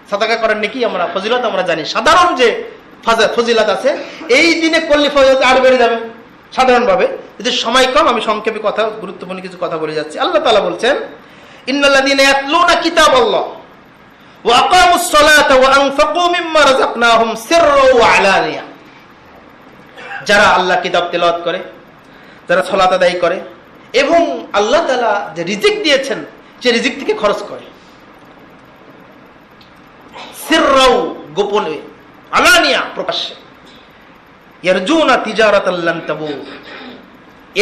সাদাকা করার নেকি আমরা ফজিলত আমরা জানি, সাধারণ যে ফজিলত আছে এই দিনে করলে ফজিলত আরো বেড়ে যাবে সাধারণভাবে। যদি সময় কম আমি সংক্ষেপে কথা, গুরুত্বপূর্ণ কিছু কথা বলে যাচ্ছি। আল্লাহ তাআলা বলছেন, ইন্নাল্লাযীনা ইয়াতলুনা কিতাবাল্লাহ ওয়া আকামুস সালাতা ওয়া আনফাকু মিম্মা রাযাকনাহুম সিররাও ওয়া আলানিয়া। যারা আল্লাহ কিতাব তেলাওয়াত করে, যারা সালাত আদায় করে এবং আল্লাহ তাআলা যে রিজিক দিয়েছেন সে রিজিক থেকে খরচ করে, সিররাও গোপনে, আলানিয়া প্রকাশ্যে, ইয়ারজুনা তিজারাতাল লান তাবুর,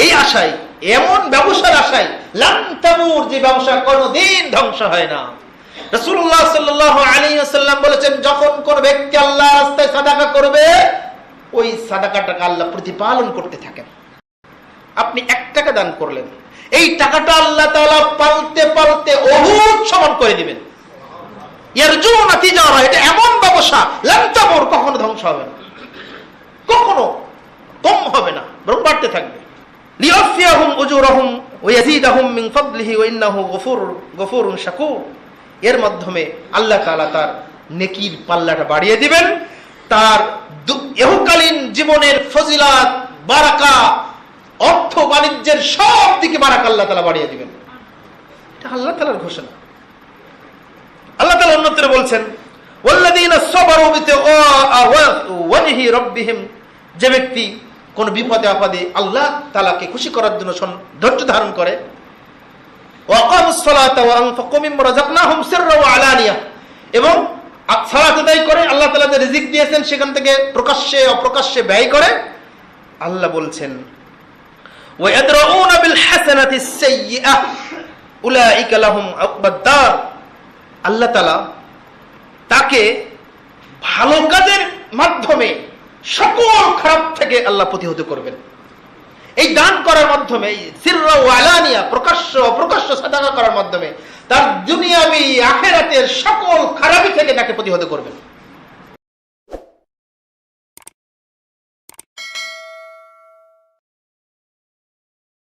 এই আশায়, এমন ব্যবসার আশায়, লান তাবুর যে ব্যবসা কোনদিন ধ্বংস হয় না। রাসূলুল্লাহ সাল্লাল্লাহু আলাইহি ওয়াসাল্লাম বলেছেন, যখন কোন ব্যক্তি আল্লাহর রাস্তায় সাদাকা করবে ওই সাদাকাটাকে আল্লাহ প্রতিপালন করতে থাকেন। আপনি 1 টাকা দান করলেন, এই টাকাটা আল্লাহ তাআলা পালতে পালতে উহুদ সমান করে দিবেন। ইয়ারজুনা তিজারা, এটা এমন ব্যবসা লান তাবুর, কখনো ধ্বংস হবে না, কখনো কম হবে না, বরং বাড়তে থাকবে। লিয়াফিয়াহুম উজুরাহুম ওয়া ইয়াজিদাহুম মিন ফাদলিহি ওয়া ইন্নাহু গফুরুন শাকুর। এর মাধ্যমে আল্লাহ তাআলা তার নেকির পাল্লাটা বাড়িয়ে দিবেন, তার ইহকালীন জীবনের ফজিলত, বারাকা, অর্থ বাণিজ্যের সব দিকে বারাকা আল্লাহ তাআলা বাড়িয়ে দিবেন। এটা আল্লাহ তাআলার ঘোষণা। আল্লাহ তাআলা অন্যত্র বলছেন, ওয়াল্লাযীনা সাবারু বিওয়াজহি রাব্বিহিম, যে ব্যক্তি কোন বিপদে আপদে আল্লাহ তাআলাকে খুশি করার জন্য ধৈর্য ধারণ করে, ওয়া আকামুস সালাতা ওয়া আনফাকু মিম্মা রাযাকনাহুম সিররাও ওয়া আলানিয়া, এবং সালাত আদায় করে আল্লাহ তাআলা যে রিজিক দিয়েছেন সেখান থেকে প্রকাশ্যে অপ্রকাশ্যে ব্যয় করে। আল্লাহ বলছেন, ওয়া ইয়াদরাউনা বিল হাসানাতিস সাইয়্যিআহ উলাইকা লাহুম উকবাদ দার। আল্লাহ তাআলা তাকে ভালো কাজের মাধ্যমে সকল খারাপ থেকে আল্লাহ প্রতিহত করবেন। এই দান করার মাধ্যমে, সিররা ওয়া আলানিয়া, প্রকাশ্য অপ্রকাশ্য সাদাকা করার মাধ্যমে তার দুনিয়াবি আখিরাতের সকল খারাপি থেকে তাকে প্রতিহত করবেন।